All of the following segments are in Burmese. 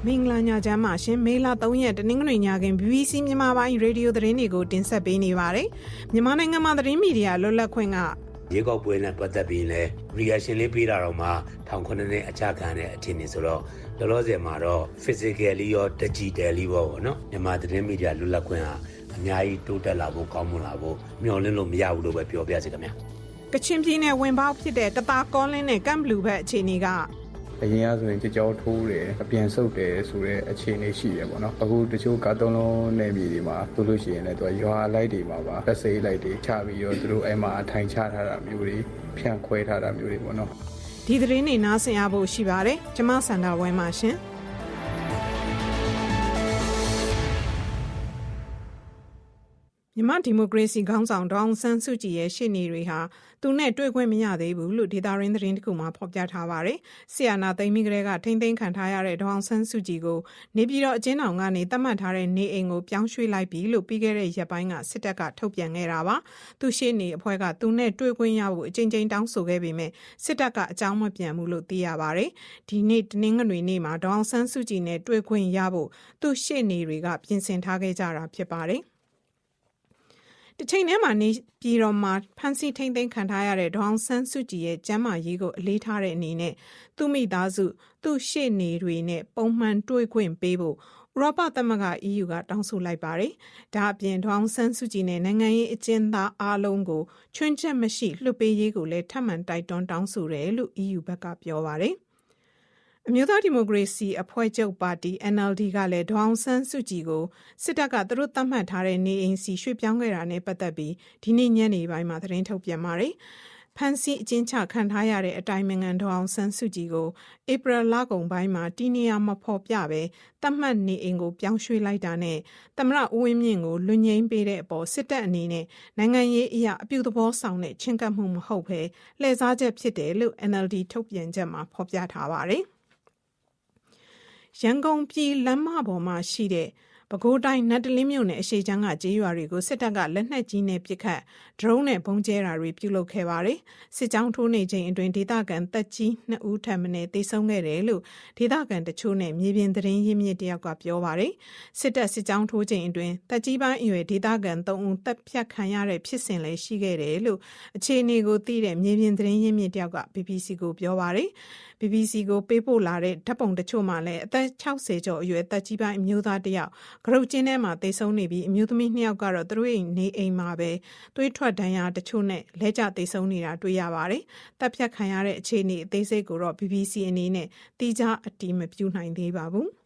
မင်္ဂလာညချမ်းပါရှင်မေလ3ရက်တနင်္ဂနွေညခင် BBC မြန်မာပိုင်းရေဒီယိုသတင်းတွေကိုတင်ဆက်ပေးနေပါတယ်မြန်မာနိုင်ငံမှာသတင်းမီဒီယာလွတ်လပ်ခွင့်ကရေကောက်ပွဲနဲ့ပတ်သက်ပြီးလဲ reaction လေးပေးတာတော့မှ1900နဲ့အချခံတဲ့အခြေအနေဆိုတော့လောလောဆယ်မှာတော့ physically ရော digitally ပေါ့နော်မြန်မာသတင်းမီဒီယာလွတ်လပ်ခွင့်ဟာအများကြီးတိုးတက်လာဖို့ကောင်းမွန်လာဖို့မျှော်လင့်လို့မရဘူးလို့ပဲပြောပြစီခင်ဗျာကချင်ပြည်နယ်ဝင်ပေါက်ဖြစ်တဲ့တသားကောလင်းနဲ့ကမ်ဘလူးဘက်အခြေအနေကအရင်ကဆိုရင်ကြောက်ထိုးတယ်အပြန်ဆုပ်တယ်ဆိုတဲ့အခြေအနေရှိရပေါ့နော်အခုတချို့ကားသုံးလုံးနယ်မြေတွေမှာတို့လို့ရှိရင်လည်းသူကရွာလိုက်တွေမှာပါလက်စိတ်လိုက်တွေချပြီးတော့သူတို့အဲ့မှာအထိုင်ချထားတာမျိုးတွေဖြန့်ခွဲထားတာမျိုးတွေပေါ့နော်ဒီသတင်းတွေနားဆင်ရဖို့ရှိပါတယ်ကျွန်မစန္ဒာဝဲပါရှင်မြန်မာဒီမိုကရေစီခေါင်းဆောင်ဒေါအောင်ဆန်းစုကြည်ရဲ့ရှေ့နေတွေဟာသူနဲ့တွေ့ခွင့်မရသေးဘူးလို့ဒေတာရင်းသတင်းတစ်ခုမှာဖော်ပြထားပါတယ်။ဆီယနာသိမ်းမိကလေးကထိမ့်သိမ်းခံထားရတဲ့ဒေါအောင်ဆန်းစုကြည်ကိုနေပြည်တော်အကျဉ်းထောင်ကနေသတ်မှတ်ထားတဲ့နေအိမ်ကိုပြောင်းရွှေ့လိုက်ပြီလို့ပြီးခဲ့တဲ့ရက်ပိုင်းကစစ်တပ်ကထုတ်ပြန်ခဲ့တာပါ။သူရှေ့နေအဖွဲ့ကသူနဲ့တွေ့ခွင့်ရဖို့အကြိမ်ကြိမ်တောင်းဆိုခဲ့ပေမဲ့စစ်တပ်ကအကြောင်းမပြန်ဘူးလို့သိရပါတယ်။ဒီနေ့တနင်္ဂနွေနေ့မှာဒေါအောင်ဆန်းစုကြည်နဲ့တွေ့ခွင့်ရဖို့သူရှေ့နေတွေကပြင်ဆင်ထားခဲ့ကြတာဖြစ်ပါတယ်။တချိန်ထဲမှာနေပြည်တော်မှာဖမ်းဆီးထိန်းသိမ်းခံထားရတဲ့ဒေါအောင်ဆန်းစုကြည်ရဲ့ကျန်းမာရေးကိုအလေးထားတဲ့အနေနဲ့သူ့မိသားစုသူ့ရှေ့နေတွေနဲ့ပုံမှန်တွေ့ခွင့်ပေးဖို့ဥရောပသမဂ္ဂ EU ကတောင်းဆိုလိုက်ပါတယ်။ဒါအပြင်ဒေါအောင်ဆန်းစုကြည်နဲ့နိုင်ငံရေးအကျဉ်းသားအားလုံးကိုချွင်းချက်မရှိလွှတ်ပေးရေးကိုလည်းထပ်မံတိုက်တွန်းတောင်းဆိုတယ်လို့ EU ဘက်ကပြောပါတယ်။အမျိုးသားဒီမိုကရေစီအဖွဲ့ချုပ်ပါတီ NLD ကလည်းဒေါအောင်ဆန်းစုကြည်ကိုစစ်တပ်ကသူတို့သတ်မှတ်ထားတဲ့နေအိမ်စီရွှေ့ပြောင်းခဲ့တာနဲ့ပတ်သက်ပြီးဒီနေ့ညနေပိုင်းမှာသတင်းထုတ်ပြန်ပါတယ်။ဖမ်းဆီးအကျဉ်းချခံထားရတဲ့အတိုင်ပင်ခံဒေါအောင်ဆန်းစုကြည်ကိုဧပြီလကုန်ပိုင်းမှာတီနီယာမဖော်ပြပဲသတ်မှတ်နေအိမ်ကိုပြောင်းရွှေ့လိုက်တာနဲ့သမ္မတဦးဝင်းမြင့်ကိုလွတ်ငြိမ်းပေးတဲ့အပေါ်စစ်တပ်အနေနဲ့နိုင်ငံရေးအရာအပြုသဘောဆောင်တဲ့ချင်းကပ်မှုမဟုတ်ဘဲလှည့်စားချက်ဖြစ်တယ်လို့ NLD ထုတ်ပြန်ချက်မှာဖော်ပြထားပါတယ်။ရန်ကုန်ပြည်လမ်းမပေါ်မှာရှိတဲ့ပဲခူးတိုင်းနတ်တလင်းမြို့နယ်အရှေ့ချမ်းကကျေးရွာတွေကိုစစ်တပ်ကလက်နက်ကြီးနဲ့ပစ်ခတ်ဒရုန်းနဲ့ဘုံကျဲတာတွေပြုလုပ်ခဲ့ပါတယ်။စစ်ကြောင်းထိုးနေချိန်အတွင်းဒေသခံတပ်ကြီး2ဦးထပ်မံတေဆုံးခဲ့တယ်လို့ဒေသခံတချို့နဲ့မြေပြင်သတင်းရင်းမြစ်တယောက်ကပြောပါတယ်။စစ်တပ်စစ်ကြောင်းထိုးချိန်အတွင်းတပ်ကြီးပိုင်းအရွယ်ဒေသခံ3ဦးတပ်ဖြတ်ခံရတဲ့ဖြစ်စဉ်လည်းရှိခဲ့တယ်လို့အခြေအနေကိုသိတဲ့မြေပြင်သတင်းရင်းမြစ်တယောက်က BBC ကိုပြောပါတယ်။ BBC ကိုပေးပို့လာတဲ့ဓာတ်ပုံတချို့မှာလည်းအသက်60ကျော်အရွယ်တပ်ကြီးပိုင်းအမျိုးသားတယောက်ကရုတ်ကျင်းထဲမှာသေဆုံးနေပြီးအမျိုးသမီး2ယောက်ကတော့သူတို့ရဲ့နေအိမ်မှာပဲသွေးထွက်ဒဏ်ရာတချို့နဲ့လဲကျသေဆုံးနေတာတွေ့ရပါတယ်။တပ်ဖြတ်ခံရတဲ့အခြေအနေအသေးစိတ်ကိုတော့ BBC အနေနဲ့တိကျအတည်မပြုနိုင်သေးပါဘူး။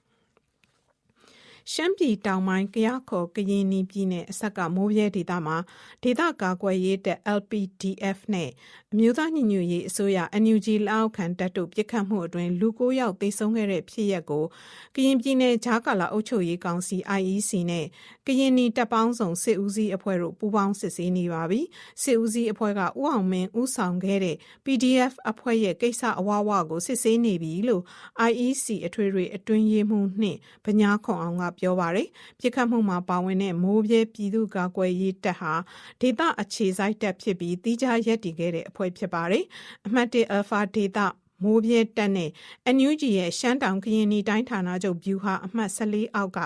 ရှမ်းပြည်တောင်ပိုင်းကယားခေါ်ကရင်နီပြည်နယ်အဆက်ကမိုးပြဲဒေသမှာဒေသကာကွယ်ရေးတပ် LPDF နဲ့အမျိုးသားညီညွတ်ရေးအစိုးရ NUG လက်အောက်ခံတပ်တို့ပစ်ခတ်မှုအတွင်းလူ9ယောက်သေဆုံးခဲ့တဲ့ဖြစ်ရပ်ကိုကရင်ပြည်နယ်ဂျားကာလာအုပ်ချုပ်ရေးကောင်စီ IEC နဲ့ကရင်နီတပ်ပေါင်းစုံစစ်ဦးစီးအဖွဲ့တို့ပူးပေါင်းစစ်ဆေးနေပါပြီ။စစ်ဦးစီးအဖွဲ့ကဦးအောင်မင်းဦးဆောင်ခဲ့တဲ့ PDF အဖွဲ့ရဲ့ကိစ္စအဝဝကိုစစ်ဆေးနေပြီလို့ IEC အထွေထွေအတွင်းရေးမှူးနှင့်ဗညာခွန်အောင်ကပြောပါတယ်။ပြစ်ခတ်မှုမှာပါဝင်တဲ့မိုးပြဲပြည်သူ့ကာကွယ်ရေးတပ်ဟာဒေသအခြေစိုက်တပ်ဖြစ်ပြီးတိကျရပ်တည်ခဲ့တဲ့အဖွဲ့ဖြစ်ပါတယ်။အမှတ်1 Alpha ဒေသမိုးပြဲတပ်နဲ့ NUG ရဲ့ရှမ်းတောင်ကရင်နီတိုင်းဌာနချုပ်ဗျူဟာအမှတ်14အောက်က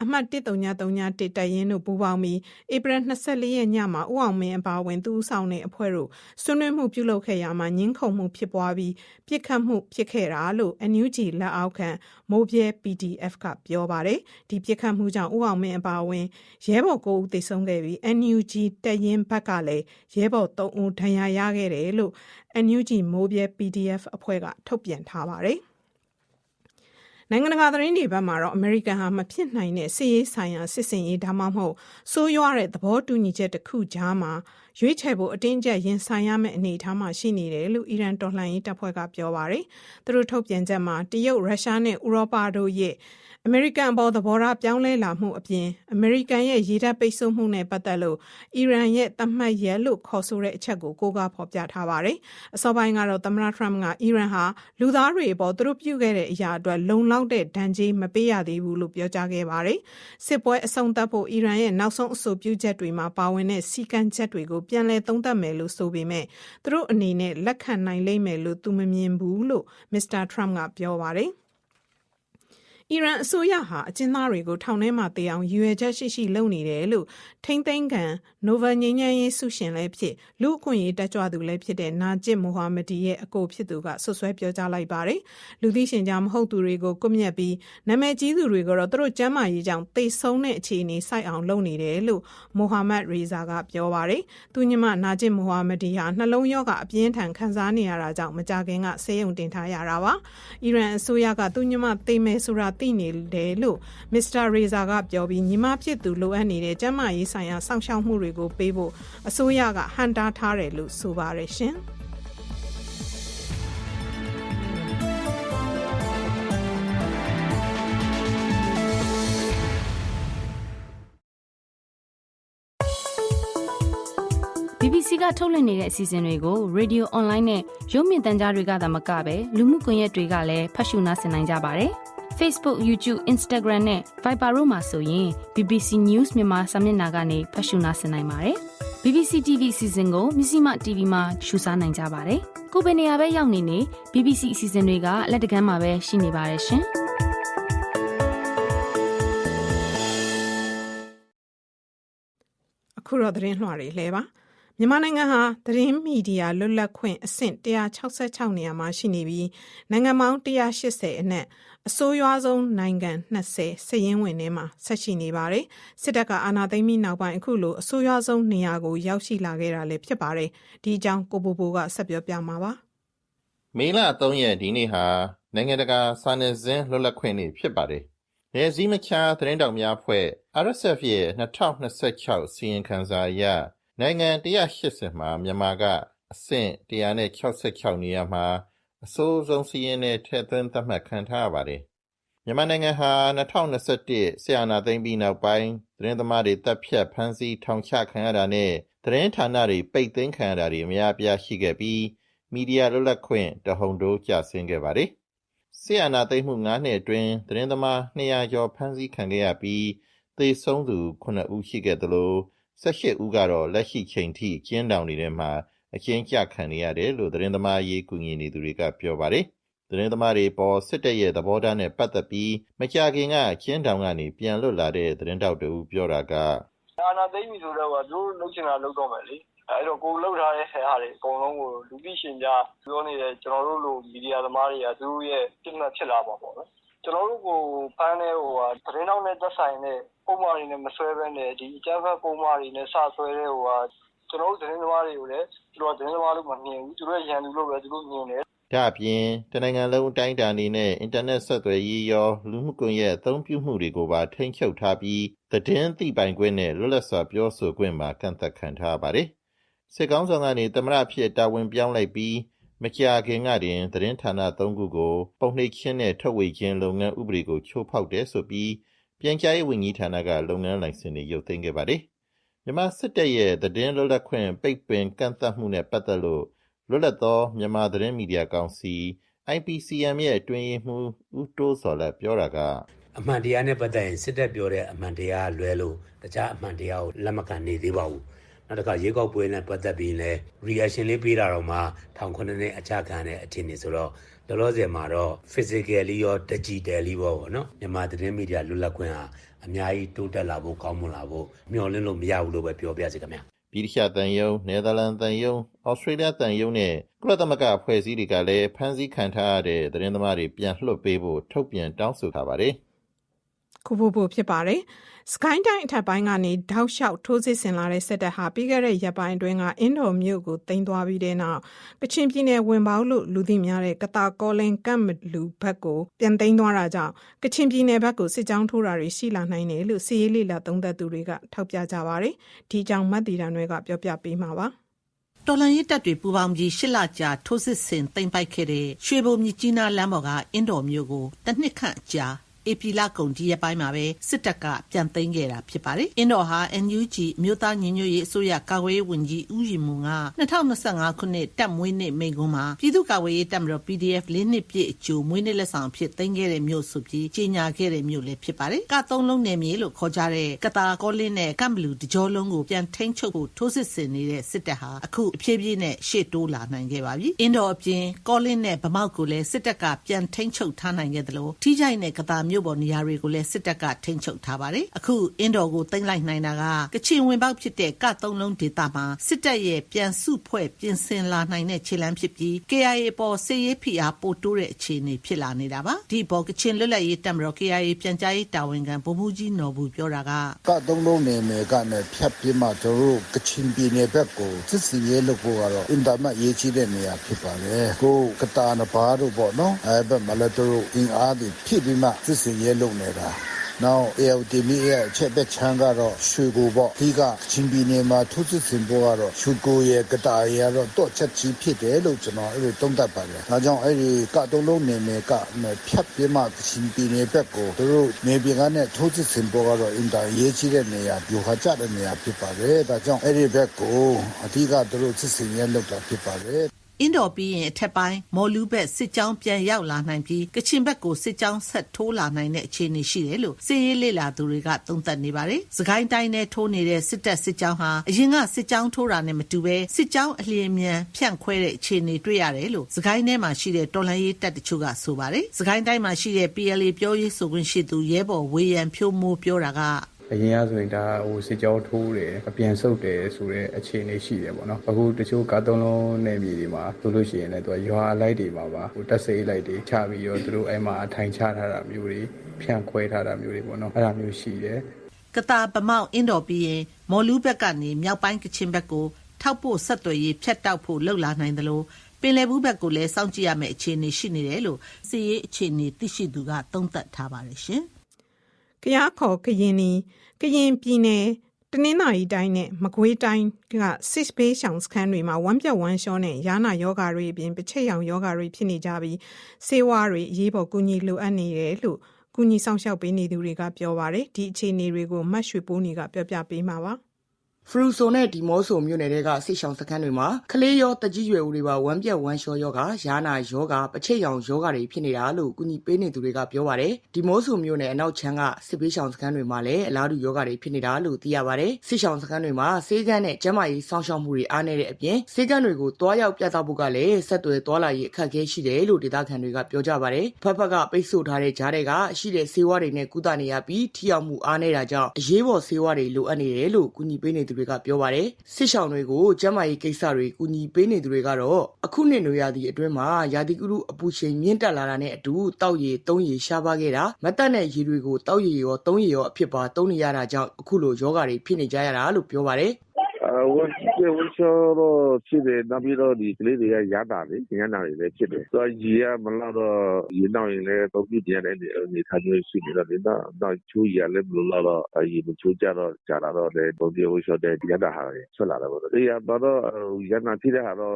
အမှတ်13031တပ်ရင်းတို့ပူးပေါင်းပြီးဧပြီ24ရက်ညမှာဦးအောင်မင်းအပါအဝင်သူဦးဆောင်တဲ့အဖွဲ့တို့ဆွေးနွေးမှုပြုလုပ်ခဲ့ရမှာငင်းခုန်မှုဖြစ်ပွားပြီးပြစ်ခတ်မှုဖြစ်ခဲ့တာလို့ NUG လက်အောက်ခံမိုးပြဲ PDF ကပြောပါတယ်။ဒီပြစ်ခတ်မှုကြောင့်ဦးအောင်မင်းအပါအဝင်ရဲဘော်9ဦးသေဆုံးခဲ့ပြီး NUG တပ်ရင်းဘက်ကလည်းရဲဘော်3ဦးဒဏ်ရာရခဲ့တယ်လို့NUG မိုးပြဲ PDF အဖွဲ့ကထုတ်ပြန်ထားပါတယ်။နိုင်ငံတကာသတင်းတွေဘက်မှာတော့အမေရိကန်ဟာမဖြစ်နိုင်တဲ့စစ်ရေးဆိုင်ရာစစ်စင်ရေးဒါမှမဟုတ်ဆိုးရွားတဲ့သဘောတူညီချက်တစ်ခုကြားမှာရွေးချယ်ဖို့အတင်းကျပ်ရင်ဆိုင်ရမယ့်အနေအထားမှာရှိနေတယ်လို့အီရန်တော်လှန်ရေးတပ်ဖွဲ့ကပြောပါတယ်။သူတို့ထုတ်ပြန်ချက်မှာတရုတ်ရုရှားနဲ့ဥရောပတို့ရဲ့အမေရိကန်အပေါ်သဘောထားပြောင်းလဲလာမှုအပြင်အမေရိကန်ရဲ့ရေတပ်ပိတ်ဆို့မှုနဲ့ပတ်သက်လို့အီရန်ရဲ့သတ်မှတ်ရက်လို့ခေါ်ဆိုတဲ့အချက်ကိုကိုးကားဖော်ပြထားပါတယ်။အစောပိုင်းကတော့သမ္မတထရမ့်ကအီရန်ဟာလူသားတွေအပေါ်သူတို့ပြုခဲ့တဲ့အရာအတွက်လုံလောက်တဲ့ဒဏ်ကြေးမပေးရသေးဘူးလို့ပြောကြားခဲ့ပါတယ်။စစ်ပွဲအဆုံးသတ်ဖို့အီရန်ရဲ့နောက်ဆုံးအဆိုပြုချက်တွေမှာပါဝင်တဲ့စီကံချက်တွေကိုပြန်လည်သုံးသပ်မယ်လို့ဆိုပေမဲ့သူတို့အနေနဲ့လက်ခံနိုင်လိမ့်မယ်လို့သူမမြင်ဘူးလို့မစ္စတာထရမ့်ကပြောပါတယ်။ အီရန်အစိုးရဟာအကျဉ်းသားတွေကိုထောင်ထဲမှာတေးအောင်ရည်ရွယ်ချက်ရှိလုပ်နေတယ်လို့ထိမ့်သိမ်းခံနိုဗယ်ငြိမ်းချမ်းရေးဆုရှင်လည်းဖြစ်လူအခွင့်အရေးတက်ကြွသူလည်းဖြစ်တဲ့နာဂျစ်မိုဟာမဒီရဲ့အကိုဖြစ်သူကဆွဆွဲပြောကြားလိုက်ပါတယ်လူသိရှင်ကြားမဟုတ်သူတွေကိုကွပ်မျက်ပြီးနာမည်ကြီးသူတွေကိုတော့သူတို့ကျမ်းမာရေးကြောင့်တေဆုံးတဲ့အခြေအနေစိုက်အောင်လုပ်နေတယ်လို့မိုဟာမက်ရီဇာကပြောပါတယ်သူညီမနာဂျစ်မိုဟာမဒီဟာနှလုံးရောဂါအပြင်းထန်ခံစားနေရတာကြောင့်မကြာခင်ကဆေးရုံတင်ထားရတာပါအီရန်အစိုးရကသူညီမသေမယ်ဆိုတာသိနေတယ်လို့မစ္စတာရီဇာကပြောပြီးညီမဖြစ်သူလိုအပ်နေတဲ့ကျန်းမာရေးဆိုင်ရာစောင့်ရှောက်မှုတွေကိုပေးဖို့အစိုးရကဟန်တားထားတယ်လို့ဆိုပါတယ်ရှင်BBC ကထုတ်လွှင့်နေတဲ့အစီအစဉ်တွေကို Radio Online နဲ့ရုပ်မြင်သံကြားတွေကသာမကပဲလူမှုကွန်ရက်တွေကလည်းဖတ်ရှုနားဆင်နိုင်ကြပါတယ်။ Facebook, YouTube, Instagram နဲ့ Viber တို့မှာဆိုရင် BBC News မြန်မာစာမျက်နှာကနေဖတ်ရှုနားဆင်နိုင်ပါတယ်။ BBC TV အစီအစဉ်ကိုMisima TV မှာရှုစားနိုင်ကြပါတယ်။ကိုယ်ပဲနေရာပဲရောက်နေ BBC အစီအစဉ်တွေကလက်တကမ်းမှာပဲရှိနေပါတယ်ရှင်။အခုတော့သတင်းလွှာတွေလဲပါမြန်မာနိုင်ငံဟာသတင်းမီဒီယာလွတ်လပ်ခွင့်အဆင့်166နေရာမှာရှိနေပြီးနိုင်ငံပေါင်း180အနက်အဆိုးရွားဆုံးနိုင်ငံ20စာရင်းဝင်ထဲမှာဆက်ရှိနေပါတယ်စစ်တပ်ကအာဏာသိမ်းပြီးနောက်ပိုင်းအခုလိုအဆိုးရွားဆုံးနေရာကိုရောက်ရှိလာခဲ့တာလည်းဖြစ်ပါတယ်ဒီအကြောင်းကိုပိုကဆက်ပြောပြမှာပါမေလ3ရက်ဒီနေ့ဟာနိုင်ငံတကာစာနယ်ဇင်းလွတ်လပ်ခွင့်နေ့ဖြစ်ပါတယ်နယ်စည်းမခြားသတင်းတောက်များဖွဲ့ RSF ရဲ့2026စီရင်ခံစာအရနိုင်ငံ180မှာမြန်မာကအဆင့်166နေရာမှာအဆိုးဆုံးစီးရင်နဲ့ထည့်သွင်းသတ်မှတ်ခံထားရပါတယ်။မြန်မာနိုင်ငံဟာ2021ဆီယနာသိမ်းပြီးနောက်ပိုင်းသတင်းသမားတွေတပ်ဖြတ်ဖမ်းဆီးထောင်ချခံရတာနဲ့သတင်းဌာနတွေပိတ်သိမ်းခံရတာတွေအများအပြားရှိခဲ့ပြီးမီဒီယာလွတ်လပ်ခွင့်တဟုန်ထိုးကျဆင်းခဲ့ပါတယ်။ဆီယနာသိမ်းမှု9နှစ်အတွင်းသတင်းသမား200ကျော်ဖမ်းဆီးခံခဲ့ရပြီးသေဆုံးသူ9ဦးရှိခဲ့သလို18ဦးကတော့လက်ရှိချိန်ထိကျင်းတောင်တွေထဲမှာအကျဉ်းချခံနေရတယ်လို့သတင်းသမားရေးကူညီနေသူတွေကပြောပါတယ်။သတင်းသမားတွေပေါ်စစ်တပ်ရဲ့သဘောထားနဲ့ပတ်သက်ပြီးမကြာခင်ကကျင်းတောင်ကနေပြန်လွတ်လာတဲ့သတင်းတောက်တူပြောတာကအာနာသိမ့်ပြီဆိုတော့သူတို့လုပ်ချင်တာလုပ်တော့မယ်လေ။အဲ့တော့ကိုလုပ်ထားတဲ့ဟာတွေအကုန်လုံးကိုလူသိရှင်ကြားပြောနေတဲ့ကျွန်တော်တို့လိုမီဒီယာသမားတွေကသူတို့ရဲ့ပြစ်မှတ်ဖြစ်လာပါပေါ့နော်။ကျွန်တော်တို့ကိုဖမ်းတဲ့သတင်းတောက်နဲ့သက်ဆိုင်တဲ့ပုံမှန်တွေနဲ့မဆွဲဘဲနဲ့ဒီအကြမ်းဖက်ပုံမှန်တွေနဲ့စဆွဲတဲ့ကျွန်တော်တို့သတင်းသမားတွေကိုလည်းသူတို့သတင်းသမားလို့မမြင်ဘူးသူတို့ရန်သူလို့ပဲသူတို့မြင်တယ်ဒါအပြင်တနိုင်ငံလုံးအတိုင်းအတာအနေနဲ့အင်တာနက်ဆက်သွယ်ရေးရောလူမှုကွန်ရက်အသုံးပြုမှုတွေကိုပါထိန်းချုပ်ထားပြီးသတင်းသိပိုင်ခွင့်နဲ့လွတ်လပ်စွာပြောဆိုခွင့်မှာကန့်သတ်ခံထားပါတယ်စစ်ကောင်ဆောင်ကနေသမ္မတဖြစ်တာဝန်ပြောင်းလိုက်ပြီးမကြာခင်ကတင်သတင်းဌာန3ခုကိုပုံနှိပ်ခြင်းနဲ့ထုတ်ဝေခြင်းလုပ်ငန်းဥပဒေကိုချိုးဖောက်တယ်ဆိုပြီးပြန်ကြားရေးဝန်ကြီးဌာနကလုပ်ငန်းလိုင်စင်တွေရုပ်သိမ်းခဲ့ပါတယ်မြန်မာစစ်တပ်ရဲ့သတင်းလွတ်လပ်ခွင့်ပိတ်ပင်ကန့်သတ်မှုနဲ့ပတ်သက်လို့လွတ်လပ်သောမြန်မာသတင်းမီဒီယာကောင်စီ IPCM ရဲ့အတွင်းရေးမှူးဦးတိုးစော်လက်ပြောတာကအမှန်တရားနဲ့ပတ်သက်ရင်စစ်တပ်ပြောတဲ့အမှန်တရားလွဲလို့တခြားအမှန်တရားကိုလက်မခံနေသေးပါဘူးနောက်တစ်ခါရေကောက်ပွဲနဲ့ပတ်သက်ပြီးလဲ reaction လေးပေးတာတော့မှ1900နှစ်အကြခံတဲ့အခြေအနေဆိုတော့လောလောဆယ်မှာတော့ physically ရော digitally ပေါ့နော်မြန်မာသတင်းမီဒီယာလွတ်လပ်ခွင့်ဟာအများကြီးတိုးတက်လာဖို့ကောင်းမွန်လာဖို့မျှော်လင့်လို့မရဘူးလို့ပဲပြောပြစီခင်ဗျာဗြိတိရှတန်ယုံနယ်သာလန်တန်ယုံဩစတြေးလျတန်ယုံနဲ့ကုလသမဂ္ဂအဖွဲ့အစည်းတွေကလည်းဖမ်းဆီးခံထားရတဲ့သတင်းသမားတွေပြန်လွှတ်ပေးဖို့ထုတ်ပြန်တောင်းဆိုထားပါတယ်ခုဖို့ဖြစ်ပါတယ်စကိုင်းတိုင်းအထက်ပိုင်းကနေတောက်လျှောက်ထိုးစစ်ဆင်လာတဲ့စစ်တပ်ဟာပြီးခဲ့တဲ့ရက်ပိုင်းအတွင်းကအင်းတော်မြို့ကိုသိမ်းသွားပြီးတဲ့နောက်ကချင်ပြည်နယ်ဝင်ပေါလို့လူသိများတဲ့ကတာကောလင်းကမ်မလူဘက်ကိုပြန်သိမ်းသွားတာကြောင့်ကချင်ပြည်နယ်ဘက်ကိုစစ်ကြောင်းထိုးတာတွေရှိလာနိုင်တယ်လို့စီရေးလိလာသုံးသပ်သူတွေကထောက်ပြကြပါတယ်ဒီကြောင့်မတ်တီတန်တွေကပြောပြပေးမှာပါတော်လန်ရေးတပ်တွေပူပေါင်းပြီး8လကြာထိုးစစ်ဆင်သိမ်းပိုက်ခဲ့တဲ့ရွှေဘုံမြစ်ကြီးနားလမ်းပေါ်ကအင်းတော်မြို့ကိုတစ်နှစ်ခန့်ကြာဧပြီလကုန်ဒီရက်ပိုင်းမှာပဲစစ်တပ်ကပြန်သိမ်းခဲ့တာဖြစ်ပါတယ်။အင်းတော်ဟာ NUG မြို့သားညီညွတ်ရေးအစိုးရကာကွယ်ရေးဝန်ကြီးဦးရီမွန်က2025ခုနှစ်တပ်မွေးနေ့မိန့်ခွန်းမှာပြည်သူ့ကာကွယ်ရေးတပ်မတော် PDF ၄နှစ်ပြည့်အကျိုးမွေးနေ့လက်ဆောင်ဖြစ်သိမ်းခဲ့တဲ့မြို့ဆိုပြီးကြေညာခဲ့တဲ့မြို့လည်းဖြစ်ပါတယ်။ကသုံးလုံးနယ်မြေလို့ခေါ်ကြတဲ့ကတာကောလင်းနဲ့ကမ်ဘလူတကြောလုံးကိုပြန်ထိန်းချုပ်ဖို့ထိုးစစ်ဆင်နေတဲ့စစ်တပ်ဟာအခုအပြည့်ပြည့်နဲ့ရှေ့တိုးလာနိုင်ခဲ့ပါပြီ။အင်းတော်အပြင်ကောလင်းနဲ့ဗမောက်ကိုလည်းစစ်တပ်ကပြန်ထိန်းချုပ်ထားနိုင်ခဲ့တယ်လို့ထိကြိုက်တဲ့ကတာမြို့ မြို့ပေါ်နေရာတွေကိုလည်းစစ်တပ်ကထိန်းချုပ်ထားပါတယ်။အခုအင်းတော်ကိုသိမ်းလိုက်နိုင်တာကကချင်ဝင်ပေါက်ဖြစ်တဲ့က3လုံးဒေသမှာစစ်တပ်ရဲ့ပြန်စုဖွဲ့ပြင်ဆင်လာနိုင်တဲ့ခြေလှမ်းဖြစ်ပြီး KIA ပေါ်စစ်ရေးဖိအားပိုတိုးတဲ့အခြေအနေဖြစ်လာနေတာပါ။ဒီပေါ်ကချင်လွတ်လပ်ရေးတပ်မတော် KIA ပြန်ကြားရေးတာဝန်ခံဗိုလ်မှူးကြီးနော်ဘူးပြောတာက3လုံးနယ်မြေကနေဖြတ်ပြီးမှကျွန်တော်တို့ကချင်ပြည်နယ်ဘက်ကိုစစ်စင်ရေးလုပ်ဖို့ကတော့အင်တာမတ်ရေးကြီးတဲ့နေရာဖြစ်ပါတယ်။ကိုကတာနဘာတို့ပေါ့နော်။အဲ့ဘက်မှာလည်းတို့အင်အားတွေဖြစ်ပြီးမှစစ်စင်ရေးလုပ်နေတာ။နောက် ALTM ရဲ့ချက်ဘက်ချမ်းကတော့ရွှေကိုပေါ့ဒီကချင်းပြည်နယ်မှာထိုးစစ်ဆင်ဖို့ကတော့ရွှေကိုရဲ့ကတာရဲ့တော့တော့ချက်ကြီးဖြစ်တယ်လို့ကျွန်တော်အဲ့လိုသုံးသပ်ပါတယ်။ဒါကြောင့်အဲ့ဒီတုံးလုံးနယ်မြေကဖြတ်ပြီးမှချင်းပြည်နယ်ဘက်ကိုတို့နေပြည်တော်နဲ့ထိုးစစ်ဆင်ဖို့ကတော့အင်တာရေးကြီးတဲ့နေရာပြိုခကျတဲ့နေရာဖြစ်ပါတယ်။ဒါကြောင့်အဲ့ဒီဘက်ကိုအဓိကတို့စစ်စင်ရေးလုပ်တာဖြစ်ပါတယ်။အင်းတော်ပြီးရင်အထက်ပိုင်းမော်လူဘက်စစ်ကြောင်းပြန်ရောက်လာနိုင်ပြီးကချင်ဘက်ကိုစစ်ကြောင်းဆက်ထိုးလာနိုင်တဲ့အခြေအနေရှိတယ်လို့စစ်ရေးလေ့လာသူတွေကသုံးသပ်နေပါတယ်။စကိုင်းတိုင်းနဲ့ထိုးနေတဲ့စစ်တပ်စစ်ကြောင်းဟာအရင်ကစစ်ကြောင်းထိုးတာနဲ့မတူဘဲစစ်ကြောင်းအလျင်မြန်ဖြန့်ခွဲတဲ့အခြေအနေတွေ့ရတယ်လို့စကိုင်းထဲမှာရှိတဲ့တော်လှန်ရေးတပ်တချို့ကဆိုပါတယ်။စကိုင်းတိုင်းမှာရှိတဲ့ PLA ပြောရေးဆိုခွင့်ရှိသူရဲဘော်ဝေယံဖြိုးမိုးပြောတာကအရင်ကဆိုရင်ဒါစစ်ကြောထိုးတယ်အပြန်ဆုတ်တယ်ဆိုတဲ့အခြေအနေရှိတယ်ပေါ့နော်အခုတချို့ကား3လုံးနယ်မြေတွေမှာဆိုလို့ရှိရင်လည်းသူကရွာအလိုက်တွေမှာပါတက်စိလိုက်တွေချပြီးတော့သူတို့အဲ့မှာအထိုင်ချထားတာမျိုးတွေဖြန့်ခွဲထားတာမျိုးတွေပေါ့နော်အဲ့ဒါမျိုးရှိတယ်ကတာပမောက်အင်းတော်ပြီးရင်မော်လူဘက်ကနေမြောက်ပိုင်းကချင်ဘက်ကိုထောက်ဖို့ဆက်သွယ်ရေးဖြတ်တောက်ဖို့လှုပ်လာနိုင်တယ်လို့ပင်လယ်ဘူးဘက်ကိုလည်းစောင့်ကြည့်ရမယ့်အခြေအနေရှိနေတယ်လို့စစ်ရေးအခြေအနေသိရှိသူကသုံးသပ်ထားပါတယ်ရှင်ကရခေါ်ကရင်နီကရင်ပြည်နယ်တနင်္သာရီတိုင်းနဲ့မကွေးတိုင်းကစစ်ဘေးရှောင်စခန်းတွေမှာဝမ်းပြက်ဝမ်းလျှောနဲ့ယာနာယောဂါတွေအပြင်ပချိတ်ရောင်ယောဂါတွေဖြစ်နေကြပြီးဆေးဝါးတွေအရေးပေါ်ကူညီလိုအပ်နေတယ်လို့ကူညီဆောင်ရှောက်ပေးနေသူတွေကပြောပါတယ်ဒီအခြေအနေတွေကိုမတ်ရွှေပိုးနေကပြောပြပေးမှာပါဖရူဆိုနဲ့ဒီမော့ဆိုမြို့နယ်တွေကစစ်ရှောင်စခန်းတွေမှာကလေးရောတကြီးရွယ်ဦးတွေပါဝမ်းပြက်ဝမ်းလျှောယောဂယာနာယောဂပချိတ်ရောင်ယောဂတွေဖြစ်နေတာလို့ကူညီပေးနေသူတွေကပြောပါတယ်ဒီမော့ဆိုမြို့နယ်အနောက်ချမ်းကစစ်ပေးရှောင်စခန်းတွေမှာလည်းအလားတူယောဂတွေဖြစ်နေတာလို့သိရပါတယ်စစ်ရှောင်စခန်းတွေမှာဆေးကန်းနဲ့ကျန်းမာရေးစောင့်ရှောက်မှုတွေအားနည်းတဲ့အပြင်ဆေးကန်းတွေကိုတွားရောက်ပြသဖို့ကလည်းဆက်သွယ်တွာလာရေးအခက်အခဲရှိတယ်လို့ဒေသခံတွေကပြောကြပါတယ်ဖက်ဖက်ကပိတ်ဆို့ထားတဲ့ကြားတွေကရှိတဲ့ဆေးဝါးတွေနဲ့ကုသနေရပြီးထိရောက်မှုအားနည်းတာကြောင့်အရေးပေါ်ဆေးဝါးတွေလိုအပ်နေတယ်လို့ကူညီပေးနေသူတွေကပြောပါတယ်စစ်ရှောင်တွေကိုကျန်းမာရေးကိစ္စတွေကူညီပေးနေသူတွေကတော့အခုနှစ်နွေရာသီအတွင်းမှာရာသီဥတုအပူချိန်မြင့်တက်လာတာနဲ့အတူတောက်ရည်သုံးရည်ရှားပါခဲ့တာမတက်တဲ့ရည်တွေကိုတောက်ရည်ရောသုံးရည်ရောအဖြစ်ပါသုံးနေရတာကြောင့်အခုလိုယောဂတွေဖြစ်နေကြရတာလို့ပြောပါတယ်ဝန်ချောတော့ဖြစ်တယ်နောက်ပြီးတော့ဒီကလေးတွေကရတာလေညနာတွေလည်းဖြစ်တယ်သူကရေကမလောက်တော့ရေနောက်ရင်လည်းသုံးပြတဲ့အနေထားမျိုးရှိနေတော့ဒီတော့ချိုးရလည်းမလို့တော့ရေမချိုးကြတော့ကြာလာတော့လည်းပုံပြဝချောတဲ့ရတာဟာဆွလာတော့ဒီကတော့ရနာဖြစ်တဲ့ဟာတော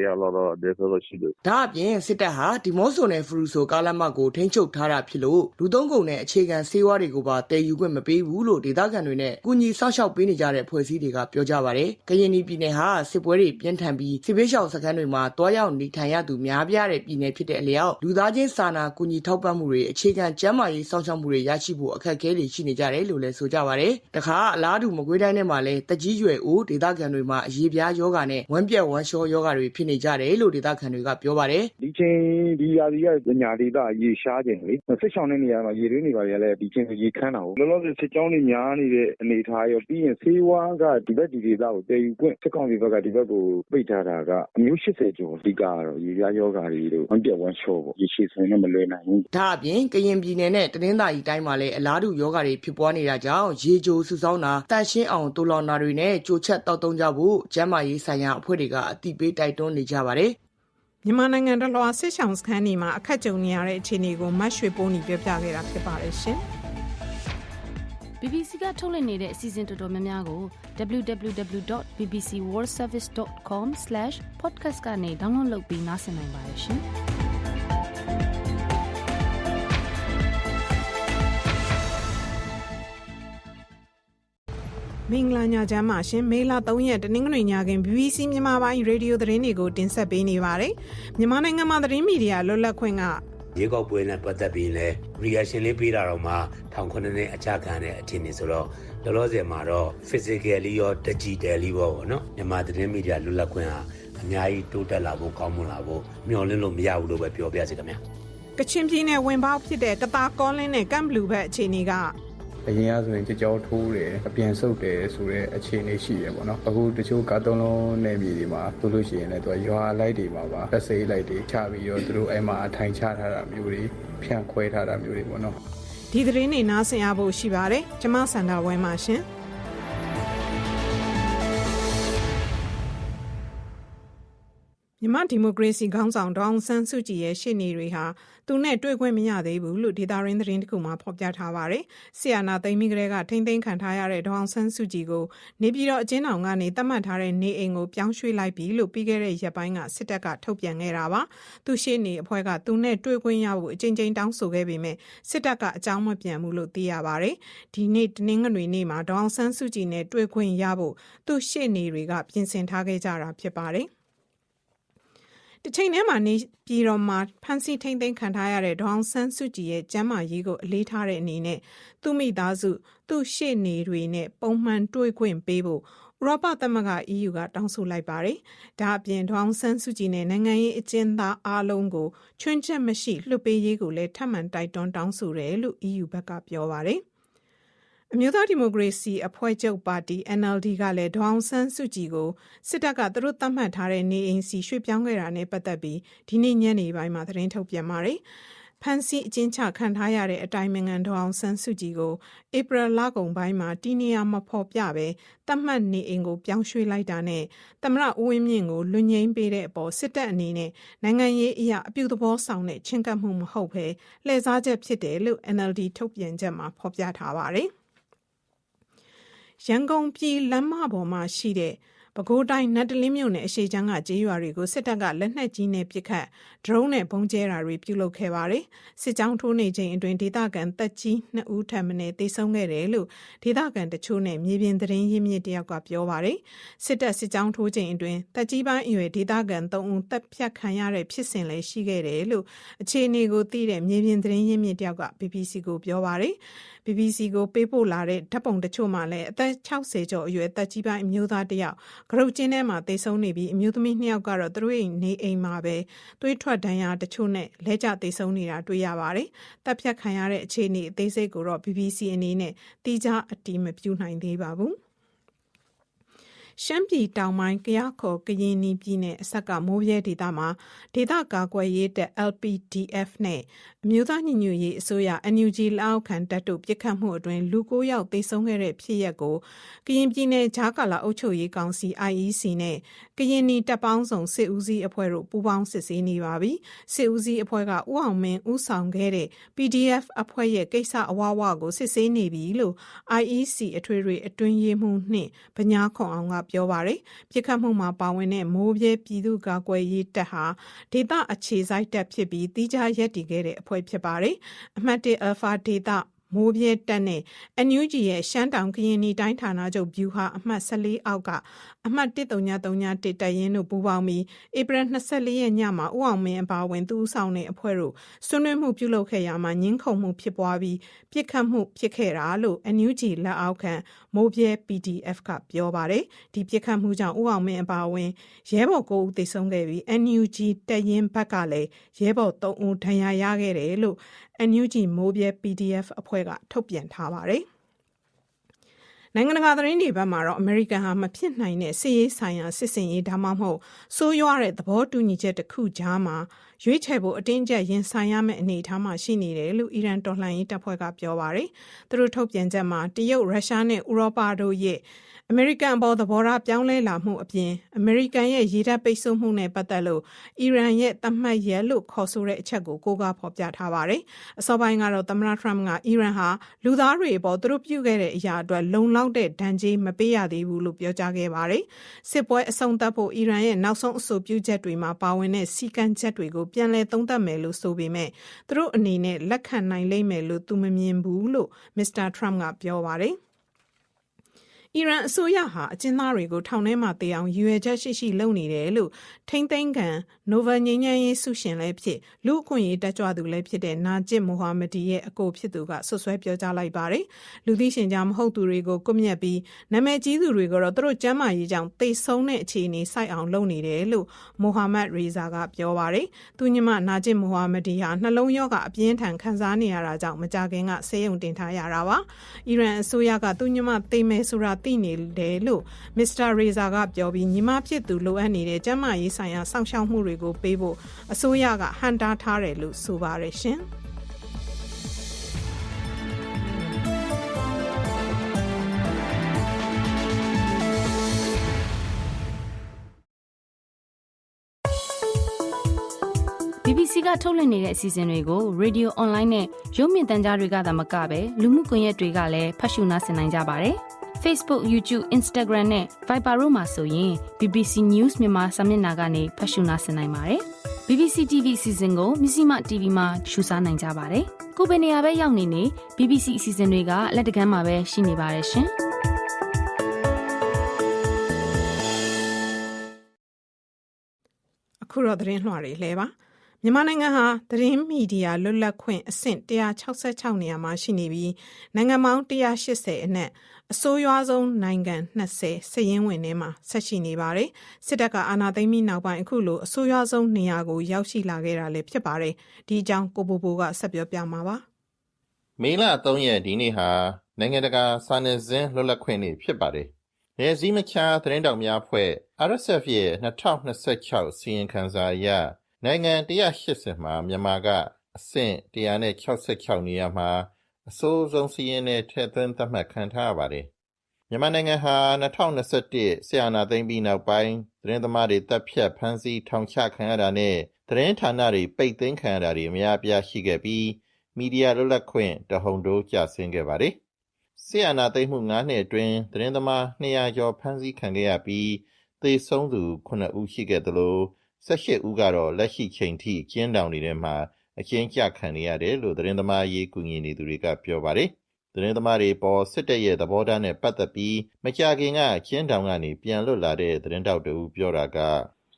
့ရတော့ဒီဆိုလို့ရှိတယ်ဒါအပြင်စစ်တပ်ဟာဒီမော့ဆိုနယ်ဖရူဆိုကားလမ်းမကိုထိန်းချုပ်ထားတာဖြစ်လို့လူသုံးကုန်နဲ့အခြေခံဆေးဝါးတွေကိုပါတည်ယူခွင့်မပေးဘူးလို့ဒေသခံတွေနဲ့ကူညီဆောက်ရှောက်ပေးနေကြတဲ့ဖွဲ့စည်းတွေကပြောကြပါတယ်ကရင်ပြည်နယ်ဟာစစ်ပွဲတွေပြင်းထန်ပြီးစစ်ဘေးရှောင်စခန်းတွေမှာတွားရောက်နေထိုင်ရသူများပြားတဲ့ပြည်နယ်ဖြစ်တဲ့အလျောက်လူသားချင်းစာနာကူညီထောက်ပံ့မှုတွေအခြေခံကျန်းမာရေးစောင့်ရှောက်မှုတွေရရှိဖို့အခက်အခဲတွေရှိနေကြတယ်လို့လည်းဆိုကြပါတယ်။တခါအလားတူမကွေးတိုင်းထဲမှာလည်းတကြီးရွယ်အိုဒေသခံတွေမှာအရေးပြားယောဂနဲ့ဝမ်းပြက်ဝမ်းလျှောယောဂတွေဖြစ်နေကြတယ်လို့ဒေသခံတွေကပြောပါတယ်။ဒီချိန်ဒီရာသီကညာဒေသရေရှားခြင်းလေစစ်ရှောင်တဲ့နေရာမှာရေရင်းတွေပါလေဒီချိန်ရေခမ်းတာကိုလောလောဆယ်စစ်ကြောင်းတွေများနေတဲ့အနေအထားရောပြီးရင်ဆေးဝါးကဒီဘက်ဒီဒေသကိုတည်ယူခွင့်စစ်ကောင်စီဘက်ကဒီဘက်ကိုပိတ်ထားတာကအမျိုး80ကျော်အဓိကတော့ရေပြားယောဂါတွေတို့ဝမ်းပြက်ဝမ်းလျှောပေါ့ရေရှည်ဆိုရင်မလွယ်နိုင်ဘူးဒါအပြင်ကရင်ပြည်နယ်နဲ့တနင်္သာရီတိုင်းမှာလည်းအလားတူယောဂါတွေဖြစ်ပွားနေတာကြောင့်ရေကြိုစုဆောင်းတာတန့်ရှင်းအောင်တူလောင်တာတွေနဲ့ကြိုချက်တောက်သုံးကြဖို့ကျန်းမာရေးဆိုင်ရာအဖွဲ့တွေကအသိပေးတိုက်တွန်းနေကြပါတယ်မြန်မာနိုင်ငံတလွှာစစ်ရှောင်စခန်းတွေမှာအခက်ကြုံနေရတဲ့အခြေအနေကိုမတ်ရွှေပိုးနေပြောပြခဲ့တာဖြစ်ပါတယ်ရှင်BBC ကထုတ်လွှင့်နေတဲ့အစီအစဉ်တော်တော်များများကို www.bbcworldservice.com/podcast ကနေ download လုပ်ပြီးနားဆင်နိုင်ပါတယ်ရှင်။မင်္ဂလာညချမ်းပါရှင်မေလ3ရက်တနင်္ဂနွေညခင် BBC မြန်မာပိုင်းရေဒီယိုသတင်းတွေကိုတင်ဆက်ပေးနေပါတယ်။မြန်မာနိုင်ငံမှာသတင်းမီဒီယာလွတ်လပ်ခွင့်ကရေကောက်ပွဲနဲ့ပတ်သက်ပြီးလဲ reaction လေးပေးတာတော့မှ1900နဲ့အချခံတဲ့အထင်နေဆိုတော့လောလောဆယ်မှာတော့ physically ရော digitally ပေါ့နော်မြန်မာသတင်းမီဒီယာလွတ်လပ်ခွင့်ဟာအများကြီးတိုးတက်လာဖို့ကောင်းမွန်လာဖို့မျှော်လင့်လို့မရဘူးလို့ပဲပြောပြစီခင်ဗျာ ကချင်ပြည်နယ်ဝင်ပေါက်ဖြစ်တဲ့ကတာကောလင်းနဲ့ကမ်ဘလူးဘက်အခြေအနေကအရင်ကဆိုရင်ကြောက်ထိုးတယ်အပြန်ဆုပ်တယ်ဆိုတဲ့အခြေအနေရှိရပေါ့နော်အခုတချို့ကာတုံးလုံးနယ်မြေတွေမှာဆိုလို့ရှိရင်လည်းသူကရွာလိုက်တွေမှာပါသက်စိလိုက်တွေချပြီးတော့သူတို့အဲ့မှာအထိုင်ချထားတာမျိုးတွေဖြန့်ခွဲထားတာမျိုးတွေပေါ့နော်ဒီသတင်းတွေနားဆင်ရဖို့ရှိပါတယ်ကျမစန္ဒာဝဲပါရှင်မြန်မာဒီမိုကရေစီခေါင်းဆောင်ဒေါအောင်ဆန်းစုကြည်ရဲ့ရှေ့နေတွေဟာသူနဲ့တွေ့ခွင့်မရသေးဘူးလို့ဒေတာရင်းသတင်းတစ်ခုမှာဖော်ပြထားပါတယ်။ဆီယနာသိမ်းပြီးကလေးကထိမ့်သိမ်းခံထားရတဲ့ဒေါအောင်ဆန်းစုကြည်ကိုနေပြည်တော်အကျဉ်းထောင်ကနေသတ်မှတ်ထားတဲ့နေအိမ်ကိုပြောင်းရွှေ့လိုက်ပြီလို့ပြီးခဲ့တဲ့ရက်ပိုင်းကစစ်တပ်ကထုတ်ပြန်ခဲ့တာပါ။သူရှေ့နေအဖွဲ့ကသူနဲ့တွေ့ခွင့်ရဖို့အကြိမ်ကြိမ်တောင်းဆိုခဲ့ပေမဲ့စစ်တပ်ကအကြောင်းမပြန်ဘူးလို့သိရပါတယ်။ဒီနေ့တနင်္ဂနွေနေ့မှာဒေါအောင်ဆန်းစုကြည်နဲ့တွေ့ခွင့်ရဖို့သူရှေ့နေတွေကပြင်ဆင်ထားခဲ့ကြတာဖြစ်ပါတယ်။တချိန်ထဲမှာနေပြည်တော်မှာဖမ်းဆီးထိန်းသိမ်းခံထားရတဲ့ဒေါအောင်ဆန်းစုကြည်ရဲ့ကျမ်းမာရေးကိုအလေးထားတဲ့အနေနဲ့သူမိသားစုသူရှေ့နေတွေနဲ့ပုံမှန်တွေ့ခွင့်ပေးဖို့ဥရောပသမဂ္ဂ EU ကတောင်းဆိုလိုက်ပါတယ်။ဒါအပြင်ဒေါအောင်ဆန်းစုကြည်နဲ့နိုင်ငံရေးအကျဉ်းသားအားလုံးကိုချွင်းချက်မရှိလွှတ်ပေးရေးကိုလည်းထပ်မံတိုက်တွန်းတောင်းဆိုတယ်လို့ EU ဘက်ကပြောပါတယ်။အမျိုးသားဒီမိုကရေစီအဖွဲ့ချုပ်ပါတီ NLD ကလည်းဒေါအောင်ဆန်းစုကြည်ကိုစစ်တပ်ကသူတို့သတ်မှတ်ထားတဲ့နေအိမ်စီရွှေ့ပြောင်းခဲ့တာနဲ့ပတ်သက်ပြီးဒီနေ့ညနေပိုင်းမှာသတင်းထုတ်ပြန်ပါတယ်။ဖမ်းဆီးအကျဉ်းချခံထားရတဲ့အတိုင်ပင်ခံဒေါအောင်ဆန်းစုကြည်ကိုဧပြီလကုန်ပိုင်းမှာတီနီယာမဖော်ပြပဲသတ်မှတ်နေအိမ်ကိုပြောင်းရွှေ့လိုက်တာနဲ့သမ္မတဦးဝင်းမြင့်ကိုလွှတ်ငြိမ်းပေးတဲ့အပေါ်စစ်တပ်အနေနဲ့နိုင်ငံရေးအရာအပြုသဘောဆောင်တဲ့ချဉ်ကပ်မှုမဟုတ်ဘဲလှည့်စားချက်ဖြစ်တယ်လို့ NLD ထုတ်ပြန်ချက်မှာဖော်ပြထားပါတယ်။ရန်ကုန်ပြည်လမ်းမပေါ်မှာရှိတဲ့ပဲခူးတိုင်းနတ်တလင်းမြို့နယ်အရှေ့ချမ်းကကျေးရွာတွေကိုစစ်တပ်ကလက်နက်ကြီးနဲ့ပစ်ခတ်ဒရုန်းနဲ့ပုံကျဲတာတွေပြုလုပ်ခဲ့ပါတယ်။စစ်ကြောင်းထိုးနေချိန်အတွင်းဒေသခံတပ်ကြီး2ဦးထပ်မံသေဆုံးခဲ့တယ်လို့ဒေသခံတချို့နဲ့မြေပြင်သတင်းရင်းမြစ်တယောက်ကပြောပါတယ်။စစ်တပ်စစ်ကြောင်းထိုးချိန်အတွင်းတပ်ကြီးပိုင်းအရွယ်ဒေသခံ3ဦးတပ်ဖြတ်ခံရတဲ့ဖြစ်စဉ်လည်းရှိခဲ့တယ်လို့အခြေအနေကိုသိတဲ့မြေပြင်သတင်းရင်းမြစ်တယောက်က BBC ကိုပြောပါတယ်။ BBC ကိုပေးပို့လာတဲ့ဓာတ်ပုံတချို့မှာလည်းအသက်60ကျော်အရွယ်တပ်ကြီးပိုင်းအမျိုးသားတယောက်ကရုတ်ကျင်းထဲမှာသေဆုံးနေပြီးအမျိုးသမီး2ယောက်ကတော့သူတို့ရဲ့နေအိမ်မှာပဲသွေးထွက်ဒဏ်ရာတချို့နဲ့လဲကျသေဆုံးနေတာတွေ့ရပါတယ်။တပ်ဖြတ်ခံရတဲ့အခြေအနေအသေးစိတ်ကိုတော့ BBC အနေနဲ့တိကျအတည်မပြုနိုင်သေးပါဘူး။ရှမ်းပြည်တောင်ပိုင်းကယားခေါ်ကရင်နီပြည်နယ်အစက်ကမိုးပြဲဒေသမှာဒေသကာကွယ်ရေးတပ် LPDF နဲ့အမျိုးသားညီညွတ်ရေးအစိုးရ NUG လက်အောက်ခံတပ်တို့ပစ်ခတ်မှုအတွင်းလူ9ယောက်သေဆုံးခဲ့တဲ့ဖြစ်ရပ်ကိုကရင်ပြည်နယ်ဂျာကာလာအုပ်ချုပ်ရေးကောင်စီ IEC နဲ့ကရင်နီတပ်ပေါင်းစုံစစ်ဦးစီးအဖွဲ့တို့ပူးပေါင်းစစ်ဆေးနေပါပြီ။စစ်ဦးစီးအဖွဲ့ကဦးအောင်မင်းဦးဆောင်ခဲ့တဲ့ PDF အဖွဲ့ရဲ့ကိစ္စအဝဝကိုစစ်ဆေးနေပြီလို့ IEC အထွေထွေအတွင်းရေးမှူးနှင့်ဗညာခွန်အောင်ကပြောပါတယ်။ပြစ်ခတ်မှုမှာပါဝင်တဲ့မိုးပြဲပြည်သူ့ကာကွယ်ရေးတပ်ဟာဒေသအခြေစိုက်တပ်ဖြစ်ပြီးတိကျရပ်တည်ခဲ့တဲ့အဖွဲ့ဖြစ်ပါတယ်။အမှတ်1 Alpha ဒေသမိုးပြဲတပ်နဲ့ NUG ရဲ့ရှမ်းတောင်ကရင်နီတိုင်းဌာနချုပ်ဗျူဟာအမှတ်14အောက်ကအမှတ်13031တပ်ရင်းတို့ပူးပေါင်းပြီးဧပြီ24ရက်ညမှာဦးအောင်မင်းအပါအဝင်သူဦးဆောင်တဲ့အဖွဲ့တို့ဆွေးနွေးမှုပြုလုပ်ခဲ့ရမှာငင်းခုန်မှုဖြစ်ပွားပြီးပြစ်ခတ်မှုဖြစ်ခဲ့တာလို့ NUG လက်အောက်ခံမိုးပြဲ PDF ကပြောပါတယ်။ဒီပြစ်ခတ်မှုကြောင့်ဦးအောင်မင်းအပါအဝင်ရဲဘော်9ဦးသေဆုံးခဲ့ပြီး NUG တပ်ရင်းဘက်ကလည်းရဲဘော်3ဦးဒဏ်ရာရခဲ့တယ်လို့ NUG မိုးပြဲ PDF အဖွဲ့ကထုတ်ပြန်ထားပါတယ်။နိုင်ငံတကာသတင်းတွေဘက်မှာတော့အမေရိကန်ဟာမဖြစ်နိုင်တဲ့စစ်ရေးဆိုင်ရာစစ်ဆင်ရေးဒါမှမဟုတ်ဆိုးရွားတဲ့သဘောတူညီချက်တစ်ခုကြားမှာရွေးချယ်ဖို့အတင်းကျပ်ရင်ဆိုင်ရမယ့်အနေအထားမှာရှိနေတယ်လို့အီရန်တော်လှန်ရေးတပ်ဖွဲ့ကပြောပါတယ်။သူတို့ထုတ်ပြန်ချက်မှာတရုတ်ရုရှားနဲ့ဥရောပတို့ရဲ့အမေရိကန်အပေါ်သဘောထားပြောင်းလဲလာမှုအပြင်အမေရိကန်ရဲ့ရေတပ်ပိတ်ဆို့မှုနဲ့ပတ်သက်လို့အီရန်ရဲ့သတ်မှတ်ရက်လို့ခေါ်ဆိုတဲ့အချက်ကိုကိုးကားဖော်ပြထားပါတယ်။အစောပိုင်းကတော့သမ္မတထရမ့်ကအီရန်ဟာလူသားတွေအပေါ်သူတို့ပြုခဲ့တဲ့အရာအတွက်လုံလောက်တဲ့ဒဏ်ကြေးမပေးရသေးဘူးလို့ပြောကြားခဲ့ပါတယ်။စစ်ပွဲအဆုံးသတ်ဖို့အီရန်ရဲ့နောက်ဆုံးအဆိုပြုချက်တွေမှာပါဝင်တဲ့စီကံချက်တွေကိုပြန်လည်သုံးသပ်မယ်လို့ဆိုပေမဲ့သူတို့အနေနဲ့လက်ခံနိုင်လိမ့်မယ်လို့သူမမြင်ဘူးလို့မစ္စတာထရမ့်ကပြောပါတယ်။ အီရန်အစိုးရဟာအကျဉ်းသားတွေကိုထောင်ထဲမှာတေအောင်ရည်ရွယ်ချက်ရှိလုပ်နေတယ်လို့ထိမ့်သိမ်းခံနိုဗယ်ငြိမ်းချမ်းရေးဆုရှင်လည်းဖြစ်လူ့အခွင့်အရေးတက်ကြွသူလည်းဖြစ်တဲ့နာဂျစ်မိုဟာမဒီရဲ့အကိုဖြစ်သူကဆွဆွဲပြောကြားလိုက်ပါတယ်လူသိရှင်ကြားမဟုတ်သူတွေကိုကွပ်မျက်ပြီးနာမည်ကြီးသူတွေကိုတော့သူတို့ကျမ်းမာရေးကြောင့်သေဆုံးတဲ့အခြေအနေစိုက်အောင်လုပ်နေတယ်လို့မိုဟာမက်ရီဇာကပြောပါတယ်သူညီမနာဂျစ်မိုဟာမဒီဟာနှလုံးရောဂါအပြင်းထန်ခံစားနေရတာကြောင့်မကြခင်ကဆေးရုံတင်ထားရတာပါအီရန်အစိုးရကသူညီမသိမယ်ဆိုတာသိနေတယ်လို့မစ္စတာရီဇာကပြောပြီးညီမဖြစ်သူလိုအပ်နေတဲ့ကျန်းမာရေးဆိုင်ရာစောင့်ရှောက်မှုတွေကိုပေးဖို့အစိုးရကဟန်တားထားတယ်လို့ဆိုပါတယ်ရှင်BBC ကထုတ်လွှင့်နေတဲ့အစီအစဉ်တွေကို Radio Online နဲ့ရုပ်မြင်သံကြားတွေကသာမကပဲလူမှုကွန်ရက်တွေကလည်းဖတ်ရှုနားဆင်နိုင်ကြပါတယ်။ Facebook, YouTube, Instagram နဲ့ Viber တို့မှာဆိုရင် BBC News မြန်မာစာမျက်နှာကနေဖတ်ရှုနားဆင်နိုင်ပါတယ်။ BBC TV အစီအစဉ်ကိုမြစီမ TV မှာရှုစားနိုင်ကြပါတယ်။ကိုယ်ပဲနေရာပဲရောက်နေ BBC အစီအစဉ်တွေကလက်တကမ်းမှာပဲရှိနေပါတယ်ရှင်။အခုတော့သတင်းလွှာတွေလဲပါမြန်မာနိုင်ငံဟာသတင်းမီဒီယာလွတ်လပ်ခွင့်အဆင့်166နေရာမှာရှိနေပြီးနိုင်ငံပေါင်း180အနက်အဆိုးရွားဆုံးနိုင်ငံ20စာရင်းဝင်ထဲမှာဆက်ရှိနေပါတယ်စစ်တပ်ကအာဏာသိမ်းပြီးနောက်ပိုင်းအခုလိုအဆိုးရွားဆုံးနေရာကိုရောက်ရှိလာခဲ့တာလည်းဖြစ်ပါတယ်ဒီအကြောင်းကိုပိုပိုကဆက်ပြောပြမှာပါမေလ3ရက်ဒီနေ့ဟာနိုင်ငံတကာစာနယ်ဇင်းလွတ်လပ်ခွင့်နေ့ဖြစ်ပါတယ်နယ်စည်းမခြားသတင်းတောက်များဖွဲ့ RSF ရဲ့2026စီရင်ခံစာအရနိုင်ငံ180မှာမြန်မာကအဆင့်166နေရာမှာအဆိုးဆုံးစီးရင်နဲ့ထည့်သွင်းသတ်မှတ်ခံထားရပါတယ်။မြန်မာနိုင်ငံဟာ2021ဆရာနာသိမ်းပြီးနောက်ပိုင်းသတင်းသမားတွေတပ်ဖြတ်ဖမ်းဆီးထောင်ချခံရတာနဲ့သတင်းဌာနတွေပိတ်သိမ်းခံရတာတွေအများအပြားရှိခဲ့ပြီးမီဒီယာလွတ်လပ်ခွင့်တဟုန်ထိုးကျဆင်းခဲ့ပါတယ်။ဆရာနာသိမ်းမှု9နှစ်အတွင်းသတင်းသမား200ကျော်ဖမ်းဆီးခံခဲ့ရပြီးသေဆုံးသူ9ဦးရှိခဲ့သလို18ဦးကတော့လက်ရှိချိန်ထိကျင်းတောင်တွေမှာအကျဉ်းချခံနေရတယ်လို့သတင်းသမားရေးကူညီနေသူတွေကပြောပါတယ်။သတင်းသမားတွေပေါ်စစ်တပ်ရဲ့သဘောထားနဲ့ပတ်သက်ပြီးမကြာခင်ကကျင်းတောင်ကနေပြန်လွတ်လာတဲ့သတင်းတောက်တူပြောတာက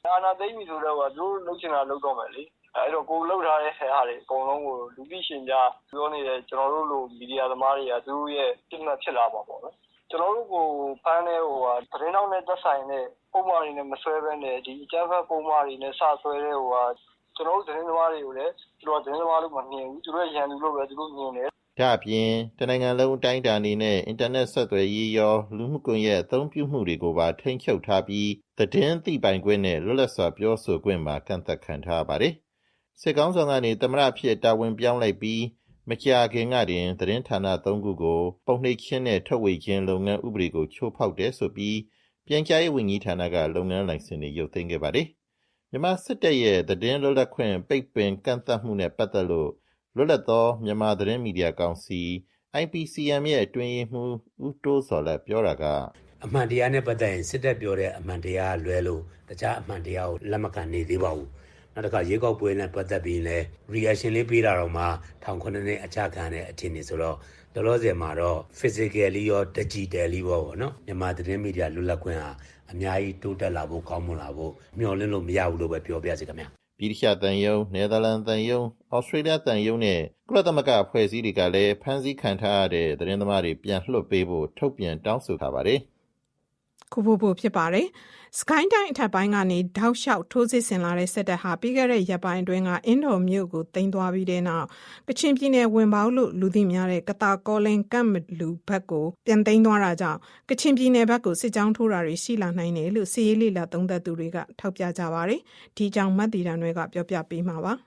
အာဏာသိမ်းပြီဆိုတော့သူတို့လုပ်ချင်တာလုပ်တော့မယ်လေ။အဲ့တော့ကိုလှုပ်ထားတဲ့ဟာတွေအကုန်လုံးကိုလူသိရှင်ကြားပြောနေတဲ့ကျွန်တော်တို့လိုမီဒီယာသမားတွေကသူတို့ရဲ့ပြစ်မှတ်ဖြစ်လာပါပေါ့နော်။ကျွန်တော်တို့ကိုဖမ်းတဲ့သတင်းတောက်နဲ့သက်ဆိုင်တဲ့ပုံမှန်တွေနဲ့မဆွဲဘဲနဲ့ဒီအကြမ်းဖက်ပုံမှန်တွေနဲ့စဆွဲတဲ့ကျွန်တော်တို့သတင်းသမားတွေကိုလည်းသူတို့သတင်းသမားလို့မမြင်ဘူးသူတို့ရန်သူလို့ပဲသူတို့မြင်တယ်ဒါအပြင်တနိုင်ငံလုံးအတိုင်းအတာအနေနဲ့အင်တာနက်ဆက်သွယ်ရေးရောလူမှုကွန်ရက်အသုံးပြုမှုတွေကိုပါထိန်းချုပ်ထားပြီးသတင်းသိပိုင်ခွင့်နဲ့လွတ်လပ်စွာပြောဆိုခွင့်မှာကန့်သတ်ခံထားပါတယ်စစ်ကောင်ဆောင်ကနေသမရဖြစ်တာဝန်ပြောင်းလိုက်ပြီးမကြာခင်ကတင်သတင်းဌာန3ခုကိုပုံနှိပ်ခြင်းနဲ့ထုတ်ဝေခြင်းလုပ်ငန်းဥပဒေကိုချိုးဖောက်တယ်ဆိုပြီးပြန်ကြားရေးဝန်ကြီးဌာနကလုပ်ငန်းလိုင်စင်တွေရုပ်သိမ်းခဲ့ပါတယ်မြန်မာစစ်တပ်ရဲ့သတင်းလွတ်လပ်ခွင့်ပိတ်ပင်ကန့်သတ်မှုနဲ့ပတ်သက်လို့လွတ်လပ်သောမြန်မာသတင်းမီဒီယာကောင်စီ IPCM ရဲ့အတွင်းရေးမှူးဦးတိုးစော်လက်ပြောတာကအမှန်တရားနဲ့ပတ်သက်ရင်စစ်တပ်ပြောတဲ့အမှန်တရားလွဲလို့တခြားအမှန်တရားကိုလက်မခံနေသေးပါဘူးနောက်တစ်ခါရေကောက်ပွဲနဲ့ပတ်သက်ပြီးလည်း reaction လေးပေးတာတော့မှ1900နှစ်အကြခံတဲ့အခြေအနေဆိုတော့လောလောဆယ်မှာတော့ physically ရော digitally ပေါ့နော်မြန်မာသတင်းမီဒီယာလွတ်လပ်ခွင့်ဟာအများကြီးတိုးတက်လာဖို့ကောင်းမွန်လာဖို့မျှော်လင့်လို့မရဘူးလို့ပဲပြောပြစီခင်ဗျာဗြိတိရှတန်ယုံနယ်သာလန်တန်ယုံဩစတြေးလျတန်ယုံနဲ့ကုလသမဂ္ဂအဖွဲ့အစည်းတွေကလည်းဖမ်းဆီးခံထားရတဲ့သတင်းသမားတွေပြန်လွှတ်ပေးဖို့ထုတ်ပြန်တောင်းဆိုထားပါတယ်ခုဖို့ဖြစ်ပါတယ်စကိုင်းတိုင်းအထက်ပိုင်းကနေတောက်လျှောက်ထိုးစစ်ဆင်လာတဲ့စစ်တပ်ဟာပြီးခဲ့တဲ့ရက်ပိုင်းအတွင်းကအင်းတော်မြို့ကိုသိမ်းသွားပြီးတဲ့နောက်ကချင်ပြည်နယ်ဝင်ပေါလို့လူသိများတဲ့ကတာကောလင်းကမ်မလူဘက်ကိုပြန်သိမ်းသွားတာကြောင့်ကချင်ပြည်နယ်ဘက်ကိုစစ်ကြောင်းထိုးတာတွေရှိလာနိုင်တယ်လို့စီရေးလိလာသုံးသက်သူတွေကထောက်ပြကြပါတယ်ဒီကြောင့်မတ်တီတန်တွေကပြောပြပေးမှာပါ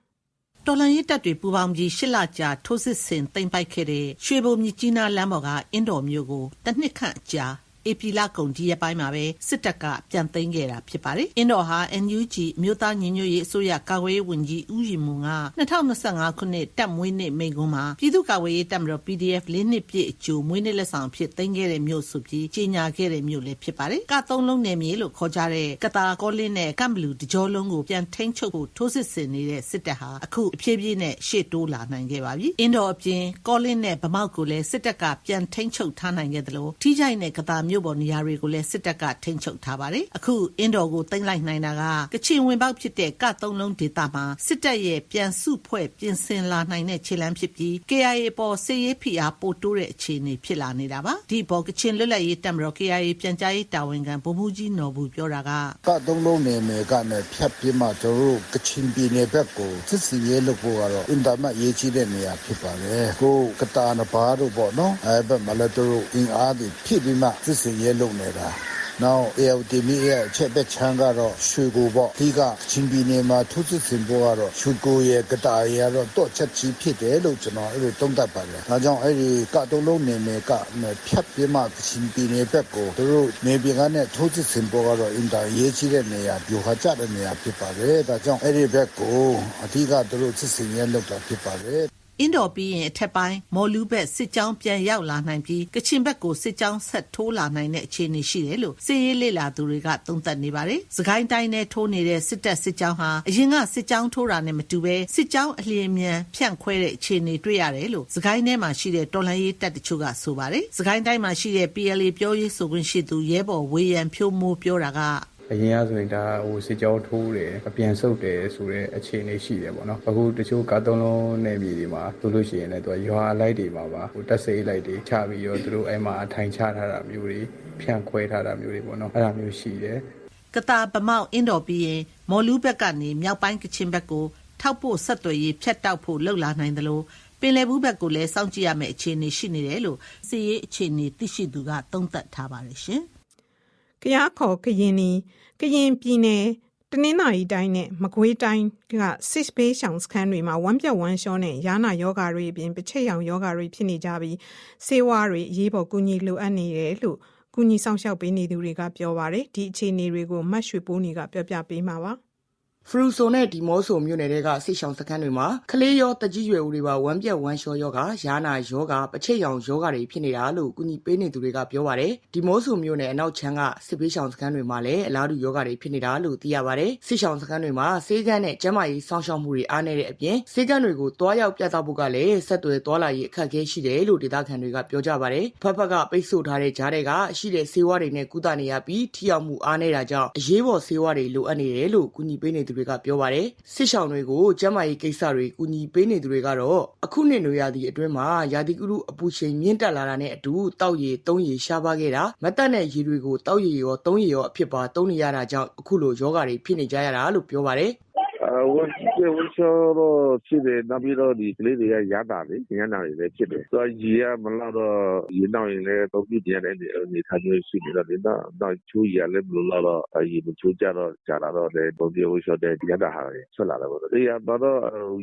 တော်လန်ရေးတပ်တွေပူပေါင်းပြီး8လကြာထိုးစစ်ဆင်သိမ်းပိုက်ခဲ့တဲ့ရွှေဘုံမြစ်ကြီးနားလမ်းပေါ်ကအင်းတော်မြို့ကိုတစ်နှစ်ခန့်ကြာဧပြီလကုန်ဒီရက်ပိုင်းမှာပဲစစ်တပ်ကပြန်သိမ်းခဲ့တာဖြစ်ပါတယ်။အင်းတော်ဟာ NUG မြို့သားညီညွတ်ရေးအစိုးရကာကွယ်ရေးဝန်ကြီးဦးရီမွန်က2025ခုနှစ်တပ်မွေးနေ့မိန့်ခွန်းမှာပြည်သူ့ကာကွယ်ရေးတပ်မတော် PDF ၄နှစ်ပြည့်အကျိုးမွေးနေ့လက်ဆောင်ဖြစ်သိမ်းခဲ့တဲ့မြို့ဆိုပြီးကြေညာခဲ့တဲ့မြို့လည်းဖြစ်ပါတယ်။က3လုံးနယ်မြေလို့ခေါ်ကြတဲ့ကတာကောလင်းနဲ့ကမ်ဘလူတကြောလုံးကိုပြန်ထိန်းချုပ်ဖို့ထိုးစစ်ဆင်နေတဲ့စစ်တပ်ဟာအခုအဖြည်းဖြည်းနဲ့ရှေ့တိုးလာနိုင်ခဲ့ပါပြီ။အင်းတော်အပြင်ကောလင်းနဲ့ဗမောက်ကိုလည်းစစ်တပ်ကပြန်ထိန်းချုပ်ထားနိုင်ခဲ့တယ်လို့ထိကြိုက်တဲ့ကတာ မြို့ပေါ်နေရာတွေကိုလည်းစစ်တပ်ကထိန်းချုပ်ထားပါတယ်အခုအင်းတော်ကိုသိမ်းလိုက်နိုင်တာကကချင်ဝင်ပေါက်ဖြစ်တဲ့က3လုံးဒေသမှာစစ်တပ်ရဲ့ပြန်စုဖွဲ့ပြင်ဆင်လာနိုင်တဲ့ခြေလှမ်းဖြစ်ပြီး KIA ပေါ်စစ်ရေးဖိအားပိုတိုးတဲ့အခြေအနေဖြစ်လာနေတာပါဒီပေါ်ကချင်လွတ်လပ်ရေးတပ်မတော် KIA ပြန်ကြားရေးတာဝန်ခံဗိုလ်မှူးကြီးနော်ဘူးပြောတာက3လုံးနယ်မြေကနေဖြတ်ပြီးမှကျွန်တော်တို့ကချင်ပြည်နယ်ဘက်ကိုစစ်စီရဲလုပ်ဖို့ကတော့အင်တာမတ်ရေးကြီးတဲ့နေရာဖြစ်ပါတယ်ကိုကတာနဘာတို့ပေါ့နော်အဲ့ဘက်မှာလည်းတို့အင်အားတွေဖြစ်ပြီးမှစစ်စီရဲလုပ်နေတာနောက် ALTM ရဲ့အချက်ဘက်ချမ်းကတော့ရွှေကိုပေါ့ဒီကချင်းပြည်နယ်မှာထိုးစစ်ဆင်ဖို့ကတော့ရွှေကိုရဲ့ကတာရဲ့ကတော့တော့ချက်ကြီးဖြစ်တယ်လို့ကျွန်တော်အဲ့လိုသုံးသပ်ပါတယ်ဒါကြောင့်အဲ့ဒီ3လုံးနယ်မြေကဖြတ်ပြီးမှချင်းပြည်နယ်ဘက်ကိုတို့နေပြည်တော်နဲ့ထိုးစစ်ဆင်ဖို့ကတော့အင်တာရေးကြီးတဲ့နေရာပြိုခကျတဲ့နေရာဖြစ်ပါတယ်ဒါကြောင့်အဲ့ဒီဘက်ကိုအဓိကတို့စစ်စင်ရဲလုပ်တာဖြစ်ပါတယ်အင်းတော်ပြီးရင်အထက်ပိုင်းမော်လူဘက်စစ်ကြောင်းပြန်ရောက်လာနိုင်ပြီးကချင်ဘက်ကိုစစ်ကြောင်းဆက်ထိုးလာနိုင်တဲ့အခြေအနေရှိတယ်လို့စစ်ရေးလေ့လာသူတွေကသုံးသပ်နေပါတယ်။စကိုင်းတိုင်းနဲ့ထိုးနေတဲ့စစ်တပ်စစ်ကြောင်းဟာအရင်ကစစ်ကြောင်းထိုးတာနဲ့မတူဘဲစစ်ကြောင်းအလျင်မြန်ဖြန့်ခွဲတဲ့အခြေအနေတွေ့ရတယ်လို့စကိုင်းထဲမှာရှိတဲ့တော်လှန်ရေးတပ်တချို့ကဆိုပါတယ်။စကိုင်းတိုင်းမှာရှိတဲ့ PLA ပြောရေးဆိုခွင့်ရှိသူရဲဘော်ဝေယံဖြိုးမိုးပြောတာကအရင်ကဆိုရင်ဒါစစ်ကြောထိုးတယ်အပြန်ဆုတ်တယ်ဆိုတဲ့အခြေအနေရှိတယ်ပေါ့နော်အခုတချို့ကား3လုံးနယ်မြေတွေမှာတို့လို့ရှိရင်လည်းသူကရွာလိုက်တွေမှာပါတက်စိတ်လိုက်တွေချပြီးတော့တို့အဲ့မှာအထိုင်ချထားတာမျိုးတွေဖြန့်ခွဲထားတာမျိုးတွေပေါ့နော်အဲ့ဒါမျိုးရှိတယ်ကတာဗမောက်အင်းတော်ပြီးရင်မော်လူဘက်ကနေမြောက်ပိုင်းကချင်ဘက်ကိုထောက်ဖို့ဆက်သွယ်ရေးဖြတ်တောက်ဖို့လှုပ်လာနိုင်တယ်လို့ပင်လယ်ဘူးဘက်ကိုလည်းစောင့်ကြည့်ရမယ့်အခြေအနေရှိနေတယ်လို့စီရေးအခြေအနေသိရှိသူကသုံးသပ်ထားပါတယ်ရှင်ကရခေါ်ကရင်နီကရင်ပြည်နယ်တနင်္သာရီတိုင်းနဲ့မကွေးတိုင်းကစစ်ဘေးရှောင်စခန်းတွေမှာဝမ်းပြက်ဝမ်းလျှောနဲ့ယာနာယောဂါတွေအပြင်ပချိတ်ရောင်ယောဂါတွေဖြစ်နေကြပြီးဆေးဝါးတွေအရေးပေါ်ကူညီလိုအပ်နေတယ်လို့ကူညီဆောင်ရှောက်ပေးနေသူတွေကပြောပါတယ်ဒီအခြေအနေတွေကိုမတ်ရွှေပိုးနေကပြောပြပေးမှာပါဖရူဆိုနဲ့ဒီမော့ဆိုမြို့နယ်တွေကစစ်ရှောင်စခန်းတွေမှာကလေးရောတကြီးရွယ်ဦးတွေပါဝမ်းပြက်ဝမ်းလျှောယောဂါယာနာယောဂါပချိတ်ရောင်ယောဂါတွေဖြစ်နေတာလို့ကူညီပေးနေသူတွေကပြောပါတယ်ဒီမော့ဆိုမြို့နယ်အနောက်ချမ်းကစစ်ပေးရှောင်စခန်းတွေမှာလည်းအလားတူယောဂါတွေဖြစ်နေတာလို့သိရပါတယ်စစ်ရှောင်စခန်းတွေမှာဆေးကန်းနဲ့ကျန်းမာရေးစောင့်ရှောက်မှုတွေအားနည်းတဲ့အပြင်ဆေးကန်းတွေကိုတွားရောက်ပြသဖို့ကလည်းဆက်သွယ်တွားလာရေးအခက်အခဲရှိတယ်လို့ဒေသခံတွေကပြောကြပါတယ်ဖက်ဖက်ကပိတ်ဆို့ထားတဲ့ကြားတွေကရှိတဲ့ဆေးဝါးတွေနဲ့ကုသနေရပြီးထိရောက်မှုအားနည်းတာကြောင့်အရေးပေါ်ဆေးဝါးတွေလိုအပ်နေတယ်လို့ကူညီပေးနေသူတွေကပြောပါတယ်စစ်ရှောင်တွေကိုကျန်းမာရေးကိစ္စတွေကူညီပေးနေသူတွေကတော့အခုနှစ်နွေရာသီအတွင်းမှာရာသီဥတုအပူချိန်မြင့်တက်လာတာနဲ့အတူတောက်ရည်သုံးရည်ရှားပါခဲ့တာမတက်တဲ့ရည်တွေကိုတောက်ရည်ရောသုံးရည်ရောအဖြစ်ပါသုံးနေရတာကြောင့်အခုလိုယောဂါတွေဖြစ်နေကြရတာလို့ပြောပါတယ်ဝန်ချောတော့ဖြစ်တယ်နောက်ပြီးတော့ဒီကလေးတွေကရတာလေညနာတွေလည်းဖြစ်တယ်ဆိုတော့ရေကမလောက်တော့ရေနောက်ရင်လည်းတော့ပြည့်တဲ့အနေထားမျိုးရှိနေတော့ဒီတော့ချိုးရလည်းမလို့တော့ရေမချိုးကြတော့ကြာလာတော့လေပုံပြဝန်ချောတဲ့ရတာဟာဆွလာတော့ဒီကတော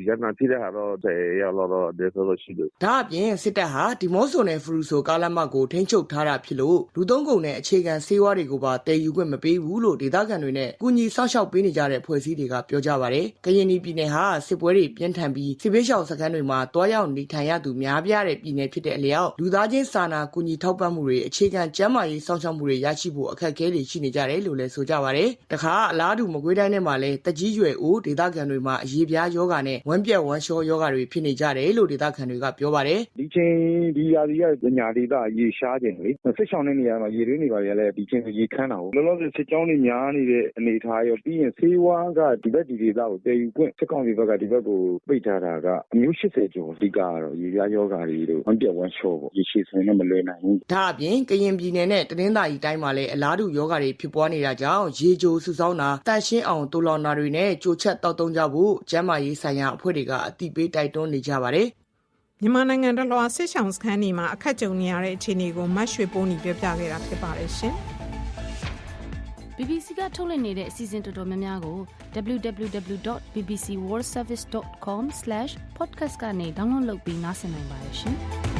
့ရနာဖြစ်တဲ့ဟာတော့10ရောက်တော့ဒီဆိုလို့ရှိတယ်ဒါအပြင်စစ်တပ်ဟာဒီမော့ဆိုနဲ့ဖရူဆိုကားလမ်းမကိုထိန်းချုပ်ထားတာဖြစ်လို့လူသုံးကုန်နဲ့အခြေခံဆေးဝါးတွေကိုပါတည်ယူခွင့်မပေးဘူးလို့ဒေသခံတွေနဲ့ကူညီစောင့်ရှောက်ပေးနေကြတဲ့ဖွဲ့စည်းတွေကပြောကြပါတယ်ကရင်ပြည်နယ်ဟာစစ်ပွဲတွေပြင်းထန်ပြီးစစ်ဘေးရှောင်စခန်းတွေမှာတွားရောက်နေထိုင်ရသူများပြားတဲ့ပြည်နယ်ဖြစ်တဲ့အလျောက်လူသားချင်းစာနာကူညီထောက်ပံ့မှုတွေအခြေခံကျန်းမာရေးစောင့်ရှောက်မှုတွေရရှိဖို့အခက်အခဲတွေရှိနေကြတယ်လို့လည်းဆိုကြပါတယ်။တခါအလားတူမကွေးတိုင်းထဲမှာလည်းတကြီးရွယ်အိုဒေသခံတွေမှာအရေးပြားယောဂါနဲ့ဝမ်းပြက်ဝမ်းလျှောယောဂါတွေဖြစ်နေကြတယ်လို့ဒေသခံတွေကပြောပါတယ်။ဒီချိန်ဒီရာသီကညာဒေသရေရှားခြင်းလေစစ်ဆောင်တဲ့နေရာမှာရေရင်းတွေပါရလဲဒီချိန်ရေခမ်းတာကိုလောလောဆယ်စစ်ကြောင်းတွေများနေတဲ့အနေအထားရောပြီးရင်ဆေးဝါးကဒီဘက်ဒီဒေသကိုတည်ယူခွင့်စစ်ကောင်စီဘက်ကဒီဘက်ကိုပိတ်ထားတာကအမျိုး80ကျော်အဓိကကတော့ရေပြားယောဂါတွေတို့ဝမ်းပြက်ဝမ်းလျှောပေါ့ရေရှည်ဆိုရင်တော့မလွယ်နိုင်ဘူးဒါအပြင်ကရင်ပြည်နယ်နဲ့တနင်္သာရီတိုင်းမှာလည်းအလားတူယောဂါတွေဖြစ်ပွားနေတာကြောင့်ရေကြိုစုဆောင်းတာတန့်ရှင်းအောင်တူလောင်တာတွေနဲ့ကြိုချက်တောက်သုံးကြဖို့ကျန်းမာရေးဆိုင်ရာအဖွဲ့တွေကအသိပေးတိုက်တွန်းနေကြပါတယ်မြန်မာနိုင်ငံတလွှာစစ်ရှောင်စခန်းတွေမှာအခက်ကြုံနေရတဲ့အခြေအနေကိုမတ်ရွှေပိုးနီပြပြခဲ့တာဖြစ်ပါတယ်ရှင်။ BBC ကထုတ်လွှင့်နေတဲ့အစီအစဉ်တော်တော်များများကို www.bbcworldservice.com/podcast ကနေ download လုပ်ပြီးနားဆင်နိုင်ပါတယ်ရှင်။